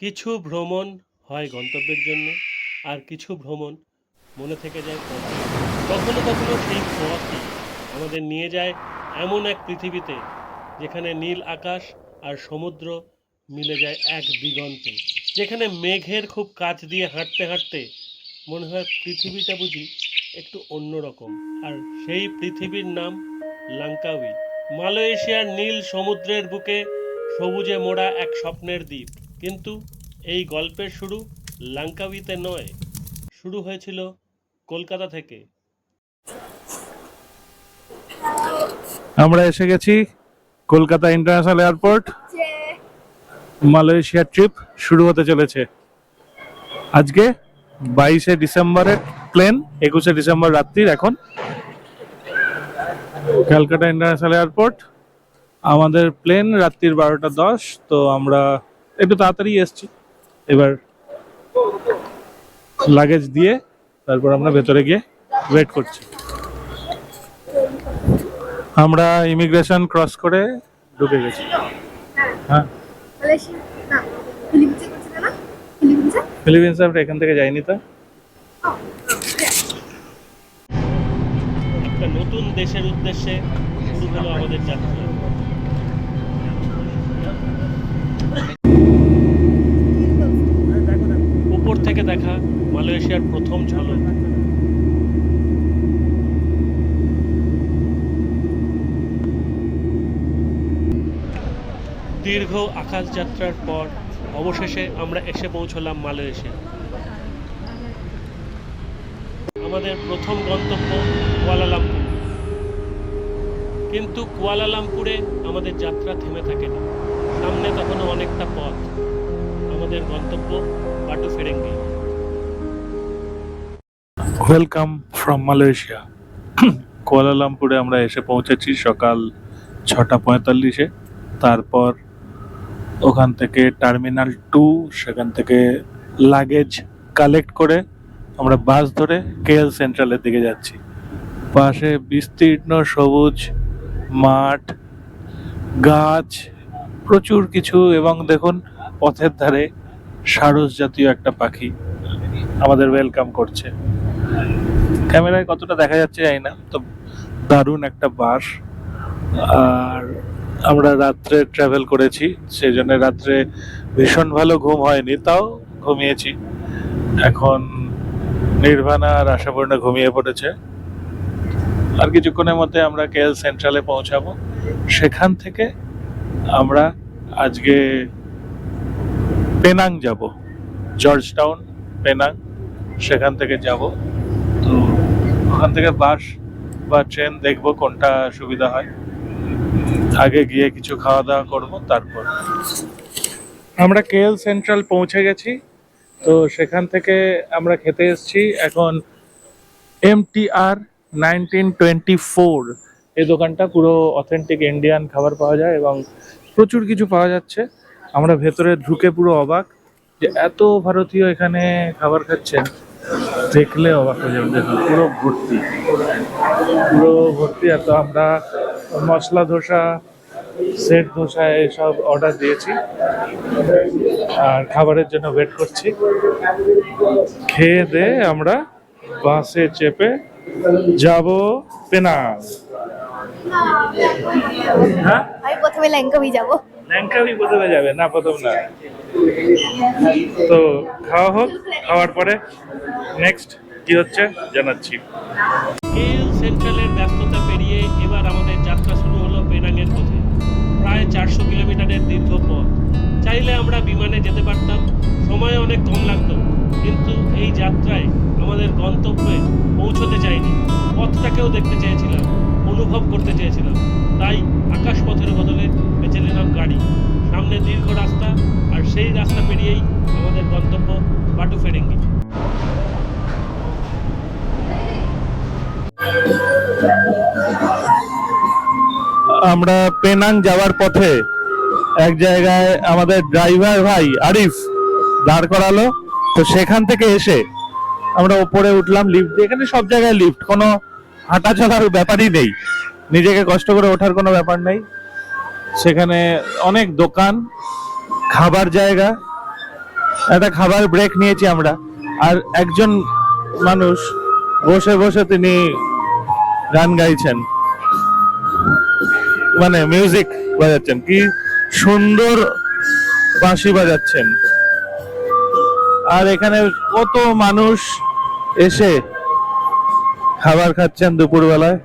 কিছু ভ্রমণ হয় গন্তব্যের জন্য, আর কিছু ভ্রমণ মনে থেকে যায় পথে। কখনো কখনো সেই পথই আমাদের নিয়ে যায় এমন এক পৃথিবীতে যেখানে নীল আকাশ আর সমুদ্র মিলে যায় এক দিগন্তে, যেখানে মেঘের খুব কাছ দিয়ে হাঁটতে হাঁটতে মনে হয় পৃথিবীটা বুঝি একটু অন্যরকম। আর সেই পৃথিবীর নাম লাঙ্কাউই, মালয়েশিয়ার নীল সমুদ্রের বুকে সবুজে মোড়া এক স্বপ্নের দ্বীপ। কিন্তু এই গল্পের শুরু লাঙ্কাউইতে নয়, শুরু হয়েছিল কলকাতা থেকে। আমরা এসে গেছি কলকাতা ইন্টারন্যাশনাল এয়ারপোর্ট। মালয়েশিয়ার ট্রিপ শুরু হতে চলেছে আজকে 22শে ডিসেম্বরের প্লেন, 21শে ডিসেম্বর রাত্রির এখন ক্যালকাটা ইন্টারন্যাশনাল এয়ারপোর্ট। আমাদের প্লেন রাত্রির 12টা 10, তো আমরা একটু তাড়াতাড়ি এসছি। এবার লাগেজ দিয়ে তারপর আমরা ভেতরে গিয়ে ওয়েট করছি। আমরা ইমিগ্রেশন ক্রস করে ঢুকে গেছি। হ্যাঁ, ফিলিপিন্স আমরা এখান থেকে যাইনি তো। একটা নতুন দেশের উদ্দেশ্যে শুরু হলো আমাদের যাত্রা। উপর থেকে দেখা মালয়েশিয়ার প্রথম ঝলক। দীর্ঘ আকাশ যাত্রার পর অবশেষে আমরা এসে পৌঁছলাম মালয়েশিয়া। আমাদের প্রথম গন্তব্য কুয়ালালামপুর। কিন্তু কুয়ালালামপুরে আমাদের যাত্রা থেমে থাকে না, সামনে তখনও অনেকটা পথ। আমাদের গন্তব্য Batu Ferringhi. Welcome from Malaysia. কুয়ালালামপুরে আমরা এসে পৌঁছেছি সকাল 6টা 45-এ। তারপর ওখান থেকে টার্মিনাল 2, সেখান থেকে লাগেজ কালেক্ট করে আমরা বাস ধরে কেএল সেন্ট্রালের দিকে যাচ্ছি। পাশে বিস্তীর্ণ সবুজ মাঠ, গাছ, প্রচুর কিছু, এবং দেখুন পথের ধারে সারস জাতীয় একটা পাখি আমাদের ওয়েলকাম করছে। ক্যামেরায় কতটা দেখা যাচ্ছে জানি না, তো দারুণ একটা বাস। আর আমরা রাত্রে ট্রাভেল করেছি, সেই জন্য রাত্রে ভীষণ ভালো ঘুম হয়নি, তাও ঘুমিয়েছি। এখন নির্ভানা আর আশাপূর্ণা ঘুমিয়ে পড়েছে। আর কিছুক্ষণের মধ্যে আমরা কেএল সেন্ট্রালে পৌঁছাবো। সেখান থেকে আমরা আজকে পেনাং যাব, জর্জ টাউন, পেনাং, সেখান থেকে যাব। তো ওখান থেকে বাস বা ট্রেন দেখবো কোনটা সুবিধা হয়। আগে গিয়ে কিছু খাওয়া দাওয়া করবো, তারপর আমরা কেএল সেন্ট্রাল পৌঁছে গেছি। তো সেখান থেকে আমরা খেতে এসেছি এখন MTR 1924। এই দোকানটা পুরো অথেন্টিক ইন্ডিয়ান খাবার পাওয়া যায় এবং প্রচুর কিছু পাওয়া যাচ্ছে। আমরা ভেতরে ঢুকে পুরো অবাক যে এত ভারতীয় এখানে খাবার খাচ্ছেন, দেখলে অবাক হয়ে যাবে। দেখুন পুরো ভর্তি, পুরো ভর্তি। এত আমরা মশলা ধোসা, সেট ধোসা এসব অর্ডার দিয়েছি আর খাবারের জন্য ওয়েট করছি। খেয়ে দিয়ে আমরা বাসে চেপে যাব পেনাং। হ্যাঁ, আমি প্রথমে ল্যাংকাবি যাব। ল্যাংকাবি প্রথমে যাবে না? প্রথম না, তো খাওয়া হোক, খাওয়ার পরে নেক্সট কি হচ্ছে জানাচ্ছি। কেএল সেন্ট্রালের ব্যস্ততা পেরিয়ে এবার আমাদের যাত্রা শুরু হলো পেনাংয়ের পথে। প্রায় 400 কিলোমিটারের দীর্ঘ পথ। চাইলে আমরা বিমানে যেতে পারতাম, সময় অনেক কম লাগতো, কিন্তু এই যাত্রায় আমাদের গন্তব্যে পৌঁছতে চাইনি, পথটাকেও দেখতে চেয়েছিলাম, অনুভব করতে চেয়েছিলাম। তাই আকাশপথের বদলে বেছে নিলাম গাড়ি। সামনে দীর্ঘ রাস্তা, আর সেই রাস্তা পেরিয়েই আমাদের গন্তব্য বাটু ফেরেঙ্গি। আমরা পেনাং যাওয়ার পথে এক জায়গায় আমাদের ড্রাইভার ভাই আরিফ দাঁড় করালো, তো সেখান থেকে এসে আমরা ওপরে উঠলাম লিফট দিয়ে। এখানে সব জায়গায় লিফট, কোনো হাঁটা চলার ব্যাপারই নেই, নিজেকে কষ্ট করে ওঠার কোনো ব্যাপার নেই। সেখানে অনেক দোকান, খাবার জায়গা, একটা খাবার ব্রেক নিয়েছি আমরা, আর একজন মানুষ বসে বসে তিনি গান গাইছেন, মানে মিউজিক বাজাচ্ছেন, কি সুন্দর বাঁশি বাজাচ্ছেন। আর এখানে কত মানুষ এসে খাবার খাচ্ছেন দুপুর বেলায়।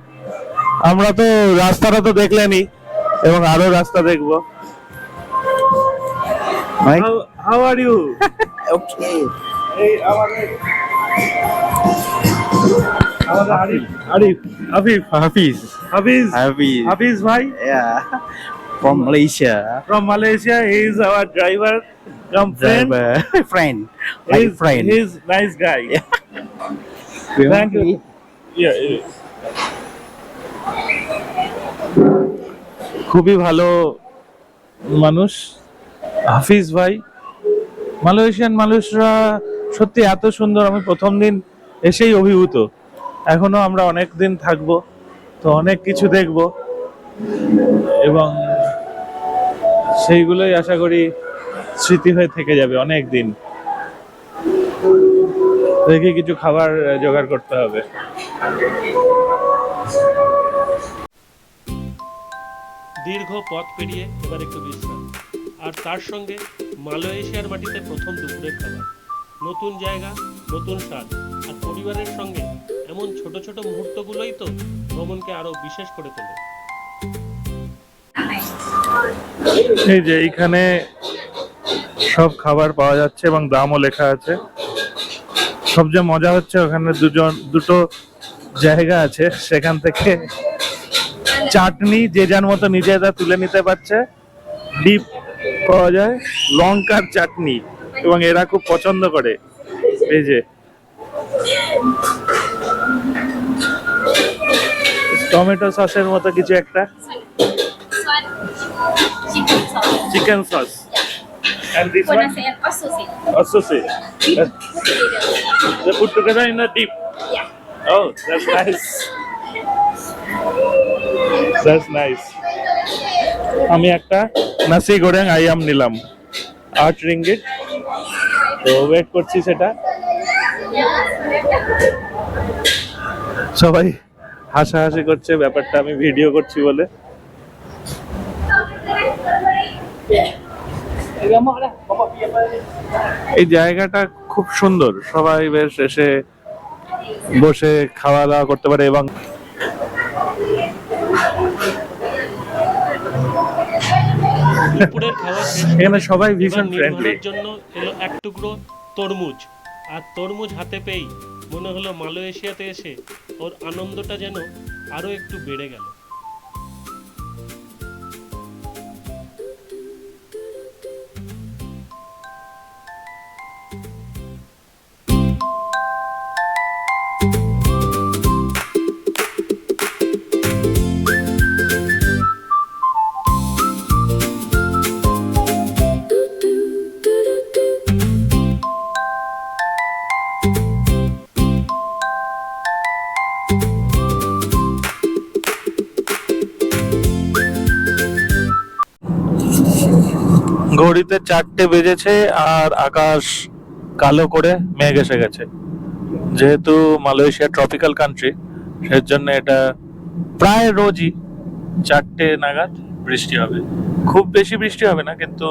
আমরা তো রাস্তাটা তো দেখলেনই, এবং আরো রাস্তা দেখবো। How are you? Okay. এই আমাদের আরিফ, আরিফ, হাফিজ, Hafiz. হাফিজ, Hafiz. হাফিজ ভাই Yeah. From Malaysia. from Malaysia. He is our driver, come friend. Driver. Friend. Like friend. He's nice guy. Yeah. Thank you. Yeah, yeah. খুবই ভালো মানুষ হাফিজ ভাই। মালয়েশিয়ান মানুষরা সত্যি এত সুন্দর, আমি প্রথম দিন এসেই অভিভূত। এখনো আমরা অনেক দিন থাকবো, তো অনেক কিছু দেখব, এবং সেইগুলোই আশা করি স্মৃতি হয়ে থেকে যাবে অনেক দিন। দেখি কিছু খাবার জোগাড় করতে হবে। দীর্ঘ পথ পেরিয়ে এবার একটু বিশ্রাম, আর তার সঙ্গে মালয়েশিয়ার মাটিতে প্রথম দুপুরের খাবার। নতুন জায়গা, নতুন স্বাদ, আর পরিবারের সঙ্গে এমন ছোট ছোট মুহূর্তগুলোই তো ভ্রমণকে আরো বিশেষ করে তোলে। এই যে এইখানে সব খাবার পাওয়া যাচ্ছে এবং দামও লেখা আছে। সবচেয়ে মজা হচ্ছে ওখানে দুটো জায়গা আছে, সেখান থেকে চাটনি যে যার মতো নিজেরা তুলে নিতে পারছে। ডিপ পাওয়া যায়, লঙ্কার চাটনি, এবং এরা খুব পছন্দ করে। এই যে টমেটো সসের মতো কিছু একটা, Chicken sauce. Chicken sauce, and this For one nasi and also same. also say Put together. they put together in the dip. Yeah. Oh, that's nice. That's nice. আমি একটা নাসি গোরেং আইয়াম নিলাম 8 রিঙ্গিট। তো ওয়েট করছি সেটা। সবাই হাসাহাসি করছে ব্যাপারটা আমি ভিডিও করছি বলে। এই জায়গাটা খুব সুন্দর, সবাই বেশ এসে বসে খাওয়া দাওয়া করতে পারে, এবং দুপুরের খাওয়া শেষ করে এখানে সবাই এবার ভীষণ ফ্রেন্ডলি। নির্মাণের জন্য এলো এক টুকরো তরমুজ, আর তরমুজ হাতে পেয়েই মনে হলো মালয়েশিয়াতে এসে ওর আনন্দটা যেন আরো একটু বেড়ে গেল। ঘড়িতে 4টে বেজেছে আর আকাশ কালো করে মেঘ এসে গেছে। যেহেতু মালয়েশিয়া ট্রপিক্যাল কান্ট্রি, সেই জন্য এটা প্রায় রোজই 4টে নাগাদ বৃষ্টি হবে। খুব বেশি বৃষ্টি হবে না, কিন্তু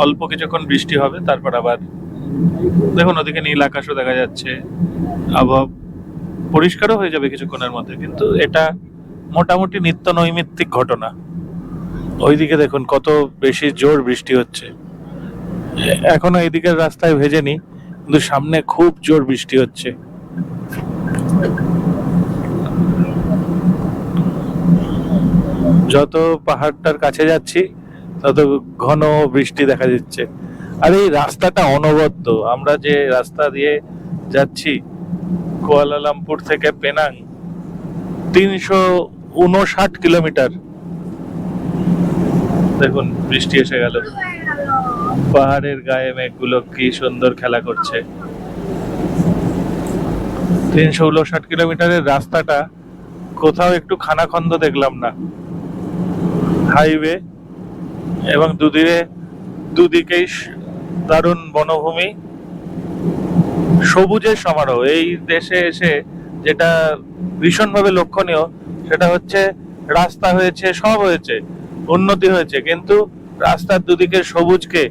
অল্প কিছুক্ষণ বৃষ্টি হবে, তারপর আবার দেখুন ওদিকে নীল আকাশও দেখা যাচ্ছে, আবহাওয়া পরিষ্কারও হয়ে যাবে কিছুক্ষণের মধ্যে। কিন্তু এটা মোটামুটি নিত্য নৈমিত্তিক ঘটনা। ওইদিকে দেখুন কত বেশি জোর বৃষ্টি হচ্ছে। এখনো এইদিকের রাস্তায় ভেজেনি, কিন্তু সামনে খুব জোর বৃষ্টি হচ্ছে। যত পাহাড়টার কাছে যাচ্ছি তত ঘন বৃষ্টি দেখা দিচ্ছে। আর এই রাস্তাটা অনবদ্য। আমরা যে রাস্তা দিয়ে যাচ্ছি কুয়ালালামপুর থেকে পেনাং, 359 কিলোমিটার। দেখুন বৃষ্টি এসে গেল, পাহাড়ের গায়ে মেঘগুলো কি সুন্দর খেলা করছে। 359 কিলোমিটারের রাস্তাটা কোথাও একটু খানাখন্দ দেখলাম না। হাইওয়ে, এবং দুদিকেই দারুণ বনভূমি, সবুজের সমারোহ। এই দেশে এসে যেটা ভীষণভাবে লক্ষণীয় সেটা হচ্ছে রাস্তা হয়েছে, সব হয়েছে, উন্নতি হয়েছে, কিন্তু রাস্তার দুদিকে সবুজকে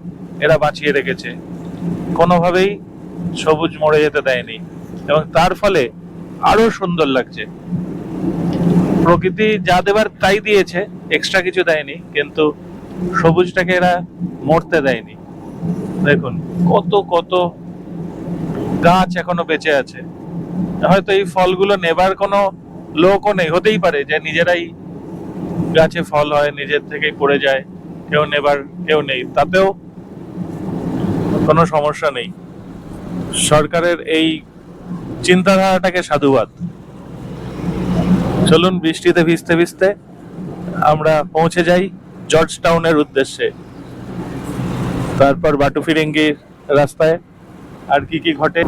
এরা বাঁচিয়ে রেখেছে, কোনোভাবেই সবুজ মরে যেতে দেয়নি, এবং তার ফলে আরো সুন্দর লাগছে। প্রকৃতি যা দেবার তাই দিয়েছে, এক্সট্রা কিছু দেয়নি, কিন্তু সবুজটাকে এরা মরতে দেয়নি। দেখুন কত কত গাছ এখনো বেঁচে আছে। হয়তো এই ফলগুলো নেবার কোনো লোকও নেই, হতেই পারে যে নিজেরাই গাছে ফল হয়, নিজের থেকেই পড়ে যায়, কেউ নেবার কেউ নেই, তাতেও কোনো সমস্যা নেই। সরকারের এই চিন্তাধারাটাকে সাধুবাদ। চলুন বৃষ্টিতে ভিজতে ভিজতে আমরা পৌঁছে যাই জর্জ টাউনের উদ্দেশ্যে। তারপর বাটুফিরিঙ্গির রাস্তায় আর কি কি ঘটে।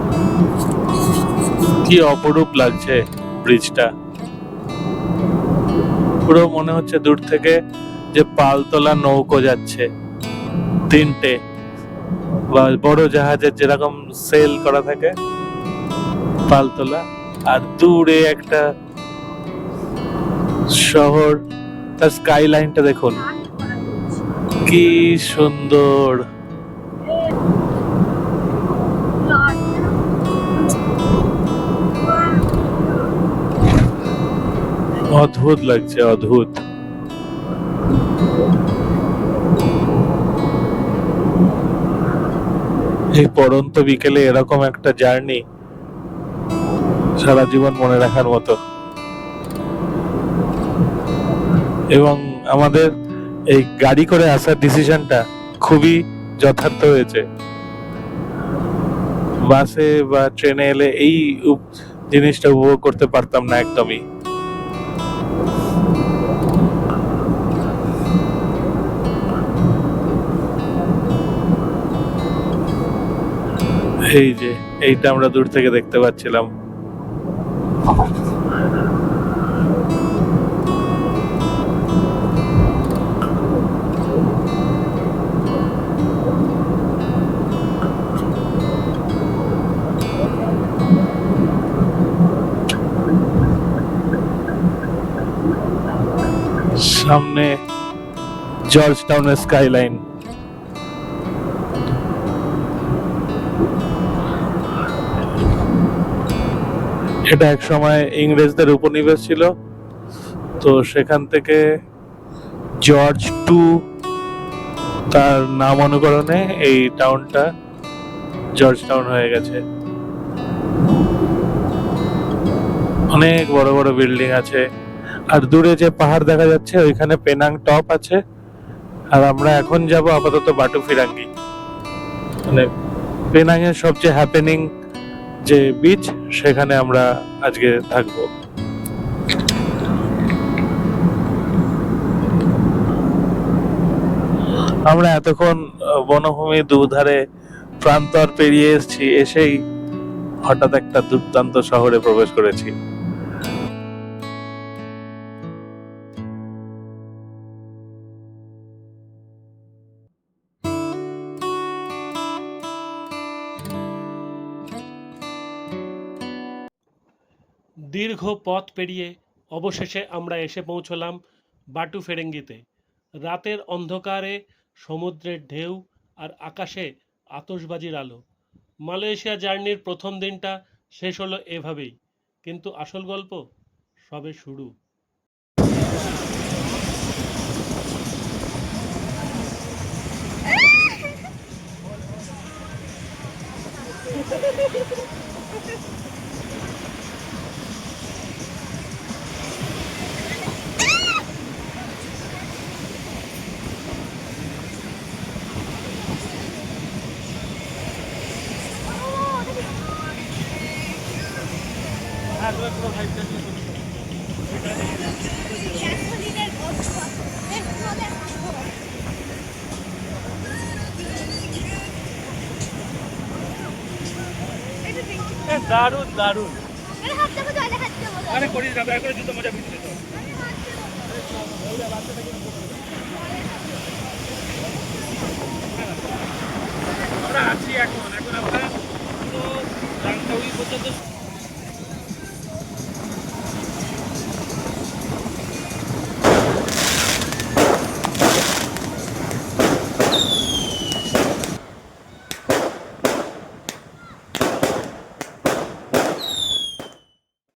কি অপরূপ লাগছে ব্রিজটা, পুরো মনে হচ্ছে দূর থেকে যে পালতোলা নৌকো যাচ্ছে, তিনটে, বা বড় জাহাজের যেরকম সেল করা থাকে পালতোলা, আর দূরে একটা শহর, তার স্কাই লাইনটা দেখুন কি সুন্দর। অদ্ভুত লাগছে, অদ্ভুত। এই পড়ন্ত বিকেলে এরকম একটা জার্নি সারা জীবন মনে রাখার মতো। এবং আমাদের এই গাড়ি করে আসার ডিসিশনটা খুবই যথার্থ হয়েছে। বাসে বা ট্রেনে এলে এই জিনিসটা উপভোগ করতে পারতাম না একদমই। এই যে এইটা আমরা দূর থেকে দেখতে পাচ্ছিলাম। সামনে জর্জ টাউনের স্কাইলাইন। এটা এক সময় ইংরেজদের উপনিবেশ ছিল, তো সেখান থেকে জর্জ টু তার নাম অনুকরণে এই টাউনটা জর্জ টাউন হয়ে গেছে। অনেক বড় বড় বিল্ডিং আছে, আর দূরে যে পাহাড় দেখা যাচ্ছে ওইখানে পেনাং টপ আছে। আর আমরা এখন যাব আপাতত বাটুফিরাঙ্গি, মানে পেনাং এর সবচেয়ে হ্যাপেনিং যে বিচ, সেখানে আমরা আজকে থাকবো। আমরা এতক্ষণ বনভূমি দুধারে প্রান্তর পেরিয়ে এসেছি, এসেই হঠাৎ একটা দুর্দান্ত শহরে প্রবেশ করেছি। দীর্ঘ পথ পেরিয়ে অবশেষে আমরা এসে পৌঁছলাম বাটুফেরেঙ্গিতে। রাতের অন্ধকারে সমুদ্রের ঢেউ আর আকাশে আতশবাজির আলো। মালয়েশিয়া জার্নির প্রথম দিনটা শেষ হলো এভাবেই, কিন্তু আসল গল্প সবে শুরু। দারুণ দারুণ। আরে করিস না, দয়া করে জুতো মজা ভিজবে তো। আমরা আছি এখন আমরা পুরো রাংকাউই পর্যন্ত